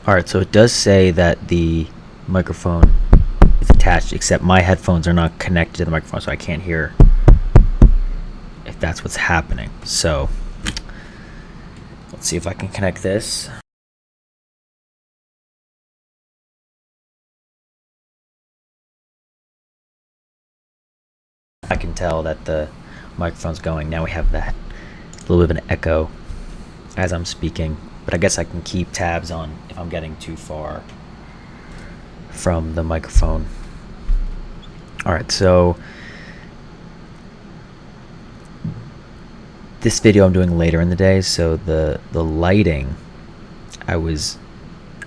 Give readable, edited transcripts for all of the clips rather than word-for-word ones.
Alright, so it does say that the microphone is attached, except my headphones are not connected to the microphone, so I can't hear if that's what's happening. So let's see if I can connect this. I can tell that the microphone's going. Now we have that little bit of an echo as I'm speaking, but I guess I can keep tabs on if I'm getting too far from the microphone. Alright, so this video I'm doing later in the day, so the lighting, I was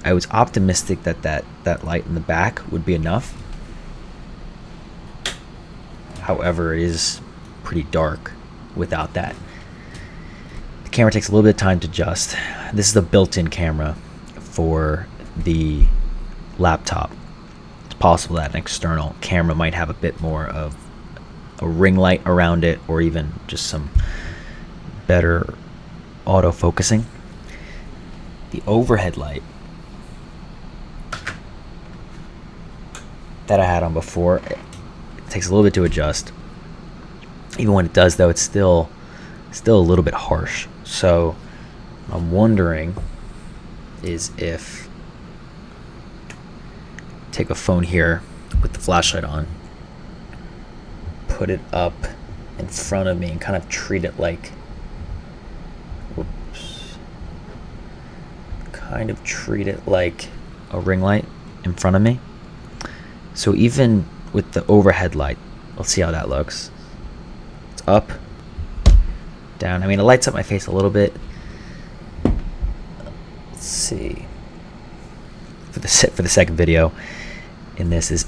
optimistic that light in the back would be enough. However, it is pretty dark without that. The camera takes a little bit of time to adjust. This is the built-in camera for the laptop. It's possible that an external camera might have a bit more of a ring light around it, or even just some better auto-focusing. The overhead light that I had on before, it takes a little bit to adjust. Even when it does, though, it's still a little bit harsh. So I'm wondering is if take a phone here with the flashlight on, put it up in front of me and kind of treat it like, kind of treat it like a ring light in front of me. So even with the overhead light, let's see how that looks. It's up, down. I mean, it lights up my face a little bit. Let's see. For the second video in this,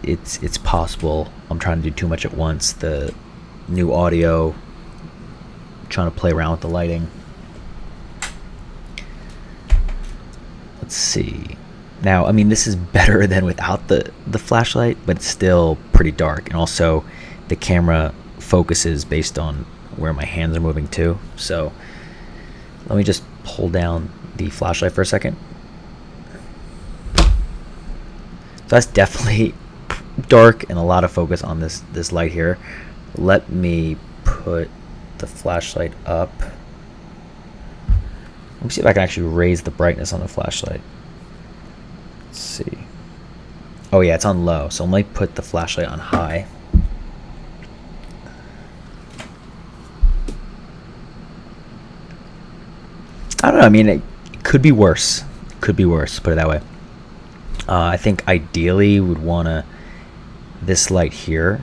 it's possible I'm trying to do too much at once. The new audio, trying to play around with the lighting. Let's see. Now, I mean, this is better than without the flashlight, but it's still pretty dark. And also, the camera focuses based on where my hands are moving to. So, let me just pull down the flashlight for a second. So that's definitely dark and a lot of focus on this light here. Let me put the flashlight up. Let me see if I can actually raise the brightness on the flashlight. Let's see. Oh yeah, it's on low. So I might put the flashlight on high. I don't know. I mean, it could be worse. It could be worse. Put it that way. I think ideally would want this light here.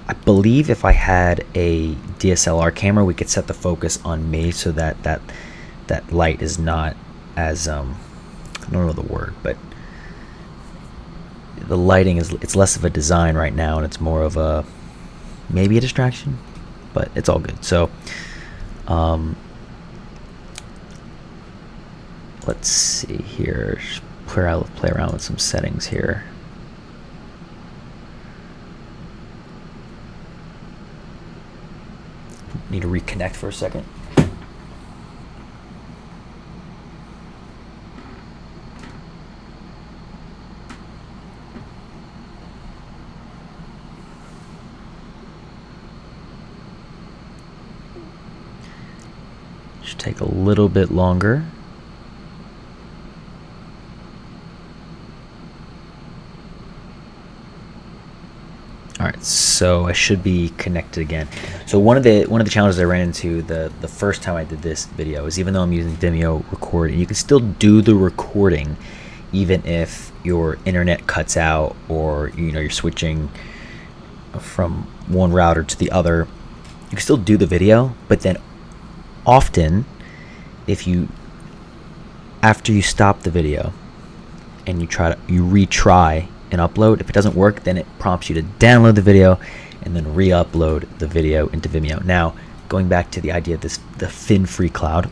I believe if I had a DSLR camera, we could set the focus on me so that that light is not as I don't know the word, but the lighting it's less of a design right now, and it's more of a maybe a distraction, but it's all good. So let's see here. Just play around with some settings here. Need to reconnect for a second. Should take a little bit longer. Alright, so I should be connected again. So one of the challenges I ran into the first time I did this video is, even though I'm using Vimeo recording, you can still do the recording even if your internet cuts out, or you're switching from one router to the other. You can still do the video, but then often after you stop the video and you retry and upload, if it doesn't work, then it prompts you to download the video and then re-upload the video into Vimeo. Now, going back to the idea of the fin-free cloud,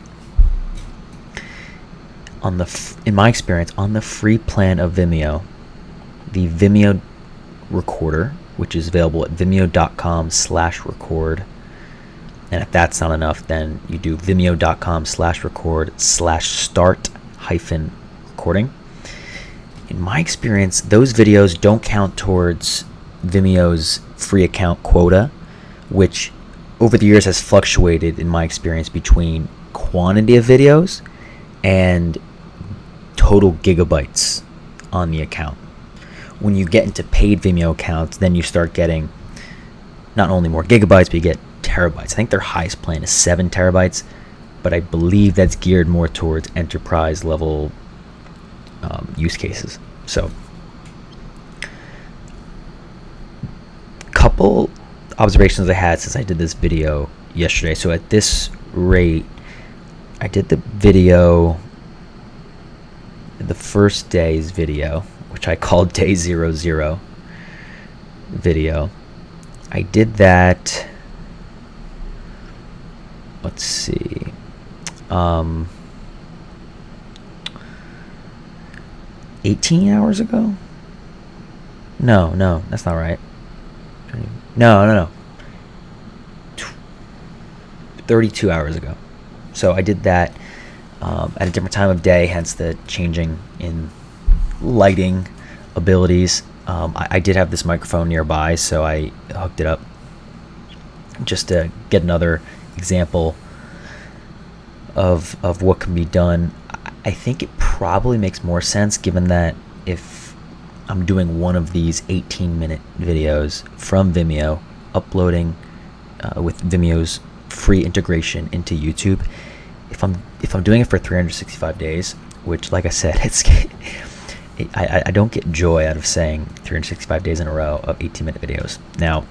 in my experience, on the free plan of Vimeo, the Vimeo recorder, which is available at vimeo.com/record, And if that's not enough, then you do vimeo.com/record/start-recording. In my experience, those videos don't count towards Vimeo's free account quota, which over the years has fluctuated, in my experience, between quantity of videos and total gigabytes on the account. When you get into paid Vimeo accounts, then you start getting not only more gigabytes, but you get terabytes. I think their highest plan is 7 terabytes, but I believe that's geared more towards enterprise level use cases. So, couple observations I had since I did this video yesterday. So at this rate, I did the video, the first day's video, which I called day 00 video. I did that, let's see, 18 hours ago? No, that's not right. No. 32 hours ago. So I did that at a different time of day, hence the changing in lighting abilities. I did have this microphone nearby, so I hooked it up just to get another example of what can be done. I think it probably makes more sense, given that if I'm doing one of these 18-minute videos from Vimeo, uploading with Vimeo's free integration into YouTube, if I'm doing it for 365 days, which, like I said, I don't get joy out of saying 365 days in a row of 18-minute videos. Now,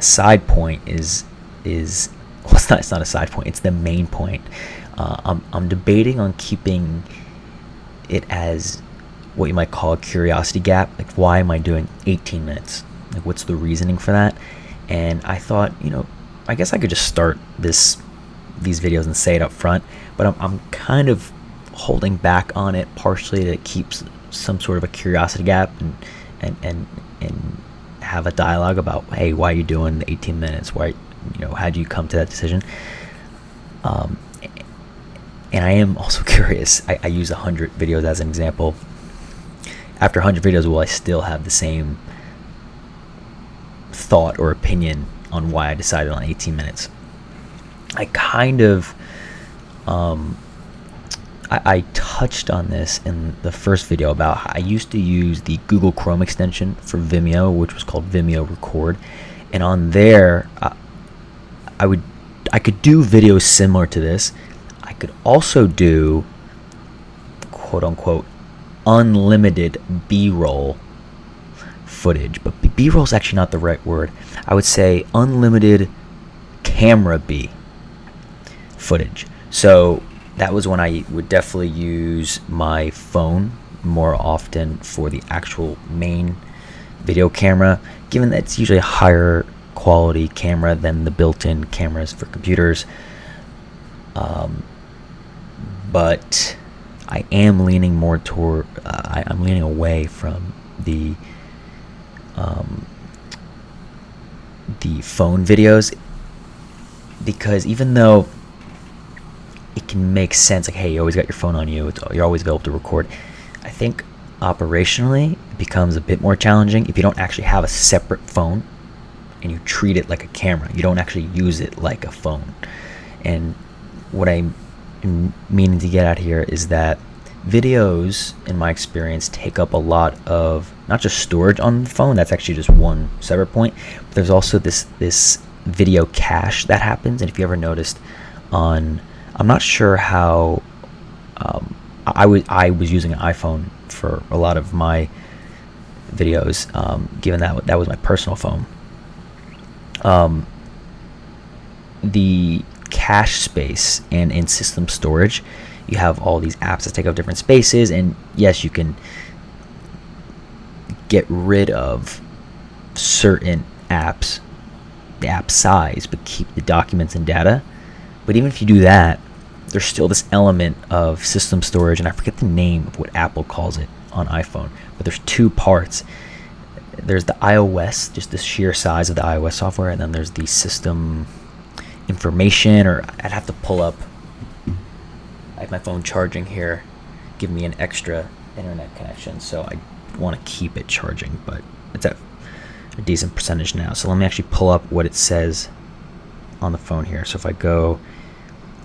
side point is well, it's not a side point, it's the main point. I'm debating on keeping it as what you might call a curiosity gap. Like, why am I doing 18 minutes? Like, what's the reasoning for that? And I thought, I guess I could just start these videos and say it up front, but I'm kind of holding back on it, partially to keep some sort of a curiosity gap and have a dialogue about, hey, why are you doing the 18 minutes? Why, how do you come to that decision? And I am also curious. I use 100 videos as an example. After 100 videos, will I still have the same thought or opinion on why I decided on 18 minutes? I kind of I touched on this in the first video about how I used to use the Google Chrome extension for Vimeo, which was called Vimeo Record, and on there I could do videos similar to this. I could also do quote unquote unlimited B-roll footage, but B-roll is actually not the right word. I would say unlimited camera B footage. So that was when I would definitely use my phone more often for the actual main video camera, given that it's usually a higher quality camera than the built-in cameras for computers. But I am leaning more toward, I'm leaning away from the phone videos, because even though it can make sense, like, hey, you always got your phone on you, you're always available to record, I think operationally it becomes a bit more challenging if you don't actually have a separate phone and you treat it like a camera. You don't actually use it like a phone. And what I'm meaning to get at here is that videos, in my experience, take up a lot of not just storage on the phone. That's actually just one separate point, but there's also this video cache that happens. And if you ever noticed on, I'm not sure how, I was using an iPhone for a lot of my videos, given that was my personal phone. The cache space and in system storage, you have all these apps that take up different spaces, and yes, you can get rid of certain apps, the app size, but keep the documents and data. But even if you do that, there's still this element of system storage, and I forget the name of what Apple calls it on iPhone, but there's two parts there's the iOS, just the sheer size of the iOS software, and then there's the system information, or I'd have to pull up. I have my phone charging here, giving me an extra internet connection, so I want to keep it charging, but it's at a decent percentage now. So let me actually pull up what it says on the phone here. So if I go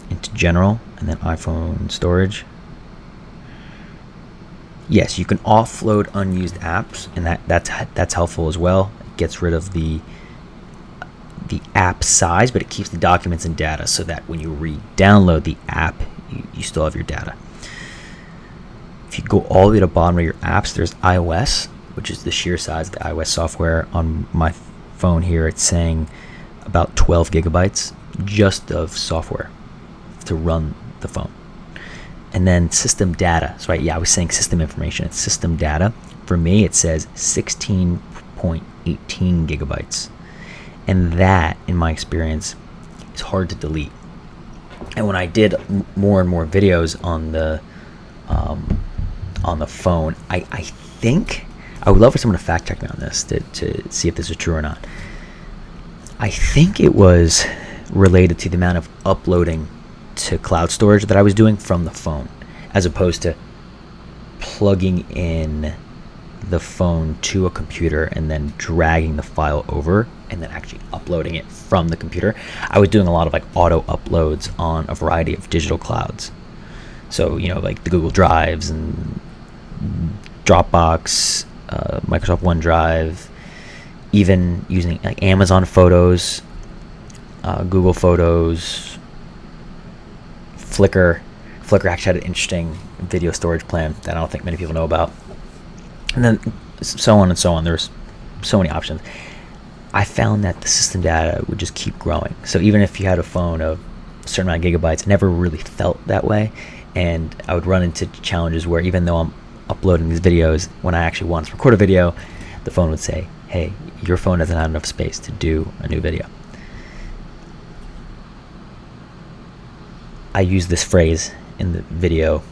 into general and then iPhone storage, yes, you can offload unused apps, and that's helpful as well. It gets rid of the app size, but it keeps the documents and data so that when you re-download the app, you still have your data. If you go all the way to the bottom of your apps, there's iOS, which is the sheer size of the iOS software. On my phone here, it's saying about 12 gigabytes just of software to run the phone. And then system data. So I was saying system information. It's system data. For me, it says 16.18 gigabytes. And that, in my experience, is hard to delete. And when I did more and more videos on the phone, I think, I would love for someone to fact check me on this to see if this is true or not. I think it was related to the amount of uploading to cloud storage that I was doing from the phone, as opposed to plugging in the phone to a computer and then dragging the file over and then actually uploading it from the computer. I was doing a lot of like auto uploads on a variety of digital clouds. So, like the Google Drives and Dropbox, Microsoft OneDrive, even using like Amazon Photos, Google Photos, Flickr. Flickr actually had an interesting video storage plan that I don't think many people know about. And then so on and so on. There's so many options. I found that the system data would just keep growing. So even if you had a phone of a certain amount of gigabytes, it never really felt that way. And I would run into challenges where even though I'm uploading these videos, when I actually want to record a video, the phone would say, hey, your phone doesn't have enough space to do a new video. I used this phrase in the video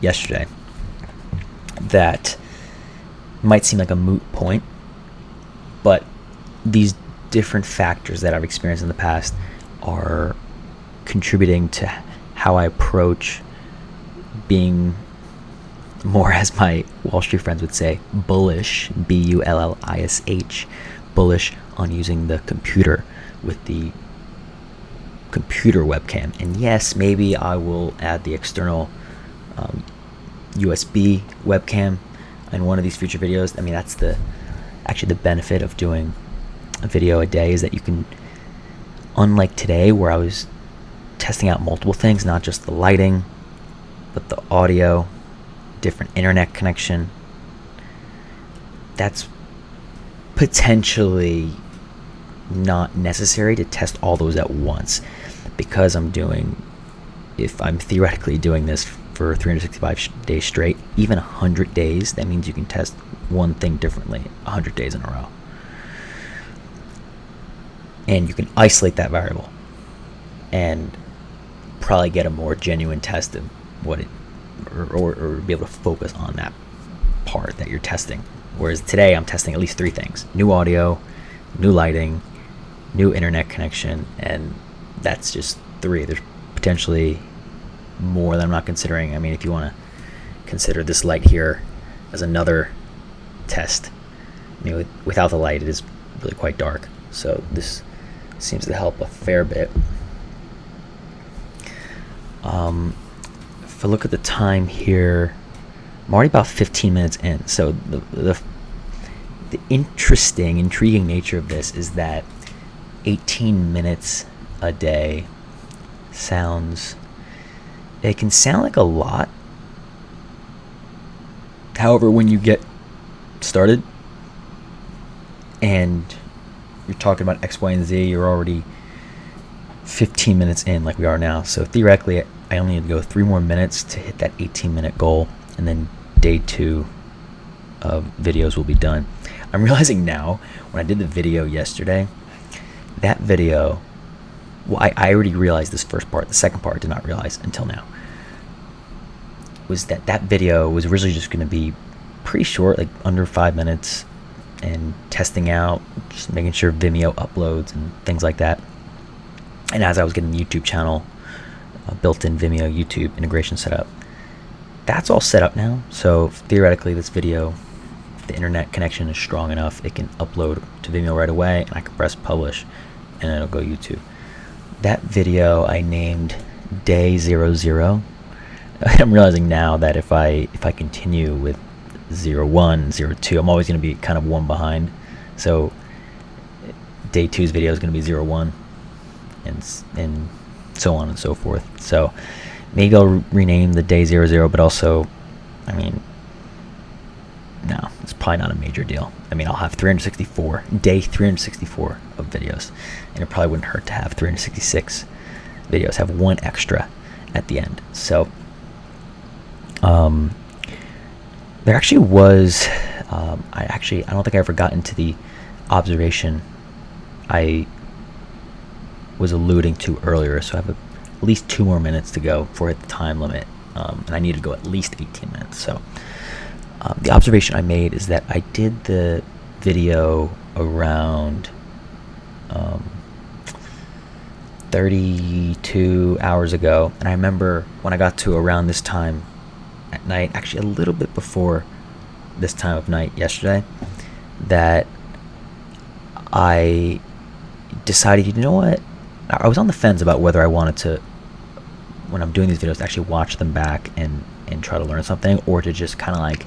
yesterday that might seem like a moot point, but these different factors that I've experienced in the past are contributing to how I approach being more, as my Wall Street friends would say, bullish, B-U-L-L-I-S-H, bullish on using the computer with the computer webcam. And yes, maybe I will add the external USB webcam in one of these future videos. I mean, that's actually the benefit of doing a video a day, is that you can, unlike today where I was testing out multiple things, not just the lighting, but the audio, different internet connection, that's potentially not necessary to test all those at once, because if I'm theoretically doing this for 365 days straight, even 100 days, that means you can test one thing differently 100 days in a row. And you can isolate that variable and probably get a more genuine test of what it, or be able to focus on that part that you're testing. Whereas today I'm testing at least 3 things: new audio, new lighting, new internet connection, and that's just 3. There's potentially more that I'm not considering. I mean, if you want to consider this light here as another test, without the light it is really quite dark, so this seems to help a fair bit. If I look at the time here, I'm already about 15 minutes in. So the intriguing nature of this is that 18 minutes a day it can sound like a lot. However, when you get started and you're talking about X, Y, and Z, you're already 15 minutes in, like we are now. So theoretically, I only need to go 3 more minutes to hit that 18-minute goal, and then day 2 of videos will be done. I'm realizing now, when I did the video yesterday, that video, well, I already realized this first part. The second part I did not realize until now, was that video was originally just going to be pretty short, like under 5 minutes, and testing out, just making sure Vimeo uploads and things like that. And as I was getting the YouTube channel, built-in Vimeo YouTube integration set up, that's all set up now. So theoretically, this video, the internet connection is strong enough, it can upload to Vimeo right away, and I can press publish, and it'll go YouTube. That video I named Day 00. I'm realizing now that if I continue with 01, 02, I'm always going to be kind of one behind. So Day 2's video is going to be 01, and so on and so forth. So maybe I'll rename the Day 00, but also, I mean, no, it's probably not a major deal. I mean, I'll have 364, day 364 of videos, and it probably wouldn't hurt to have 366 videos, have one extra at the end. So there actually was, I don't think I ever got into the observation I was alluding to earlier, so I have at least 2 more minutes to go before I hit the time limit, and I need to go at least 18 minutes. So the observation I made is that I did the video around 32 hours ago, and I remember when I got to around this time at night, actually a little bit before this time of night yesterday, that I decided, you know what, I was on the fence about whether I wanted to, when I'm doing these videos, to actually watch them back and try to learn something, or to just kind of like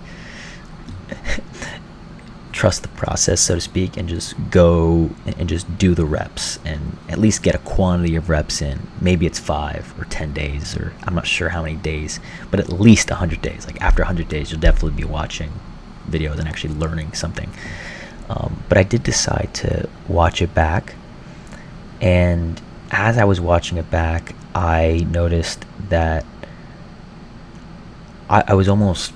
trust the process, so to speak, and just go and just do the reps and at least get a quantity of reps in. Maybe it's 5 or 10 days, or I'm not sure how many days, but at least 100 days. Like after 100 days, you'll definitely be watching videos and actually learning something. But I did decide to watch it back, and as I was watching it back, I noticed that I was almost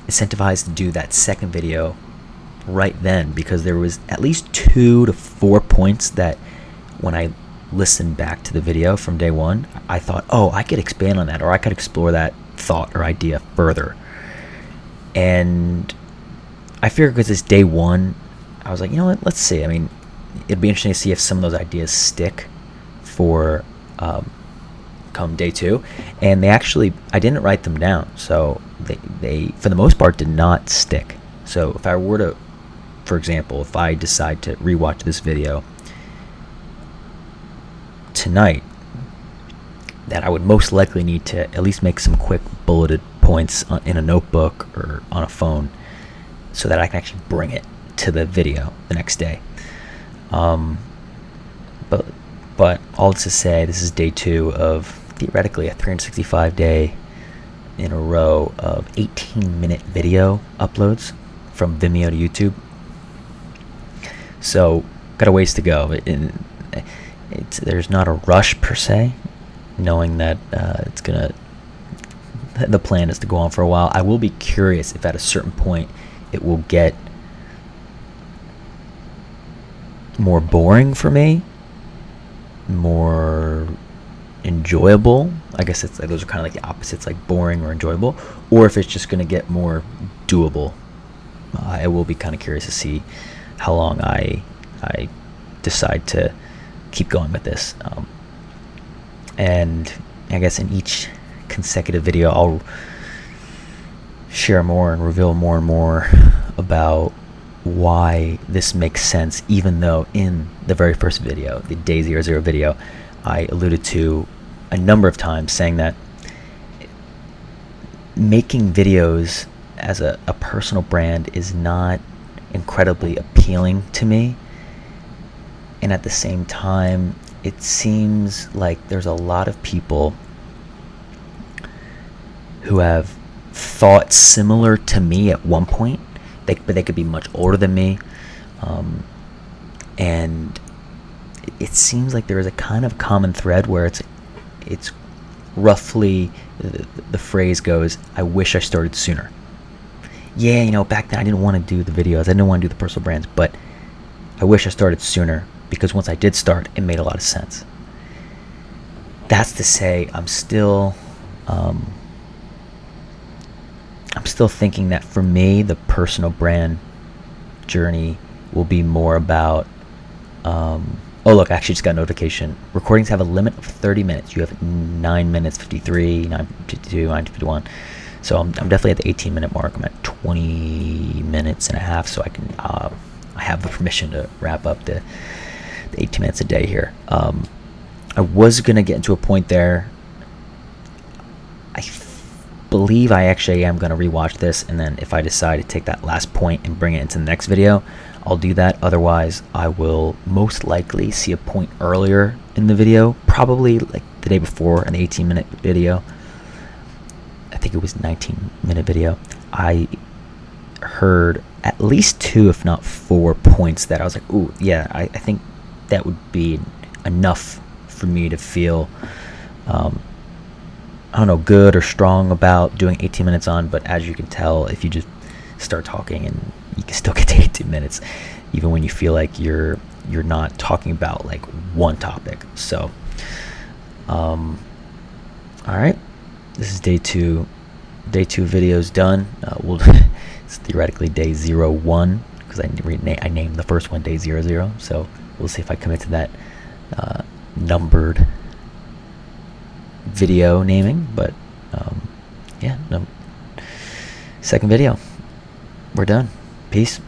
incentivized to do that second video right then, because there was at least 2 to 4 points that when I listened back to the video from day 1, I thought, oh, I could expand on that, or I could explore that thought or idea further. And I figured because it's day 1, I was like, you know what, let's see. I mean, it'd be interesting to see if some of those ideas stick for come day 2. And they actually, I didn't write them down, so they for the most part did not stick. So if I were to, for example, if I decide to rewatch this video tonight, that I would most likely need to at least make some quick bulleted points in a notebook or on a phone, so that I can actually bring it to the video the next day. But all to say, this is day 2 of theoretically a 365 day in a row of 18-minute video uploads from Vimeo to YouTube. So got a ways to go. There's not a rush per se, knowing that the plan is to go on for a while. I will be curious if at a certain point it will get more boring for me, more enjoyable. I guess it's like those are kind of like the opposites, like boring or enjoyable, or if it's just going to get more doable. I will be kind of curious to see how long I decide to keep going with this. And I guess in each consecutive video, I'll share more and reveal more and more about why this makes sense, even though in the very first video, the Day 00 video, I alluded to a number of times saying that making videos as a personal brand is not incredibly appealing to me. And at the same time, it seems like there's a lot of people who have thought similar to me at one point, but they could be much older than me, and it seems like there is a kind of common thread where it's roughly the phrase goes, I wish I started sooner. Yeah, you know, back then I didn't want to do the videos, I didn't want to do the personal brands, but I wish I started sooner, because once I did start, it made a lot of sense. That's to say, I'm still I'm still thinking that for me, the personal brand journey will be more about oh look, I actually just got a notification. Recordings have a limit of 30 minutes. You have 9 minutes 53, 9:52, 9:51. So I'm definitely at the 18-minute mark. I'm at 20 minutes and a half, so I can I have the permission to wrap up the 18 minutes a day here. I was gonna get into a point there. I believe I actually am gonna rewatch this, and then if I decide to take that last point and bring it into the next video, I'll do that. Otherwise, I will most likely see a point earlier in the video, probably like the day before in the 18-minute video. I think it was 19-minute video. I heard at least 2, if not 4 points that I was like, ooh, yeah, I think that would be enough for me to feel, I don't know, good or strong about doing 18 minutes on. But as you can tell, if you just start talking, and you can still get to 18 minutes, even when you feel like you're not talking about like one topic. So, all right. This is day 2. Day 2 videos done. It's theoretically day 01 because I named the first one day 00. So we'll see if I commit to that numbered video naming. But yeah, no. Second video. We're done. Peace.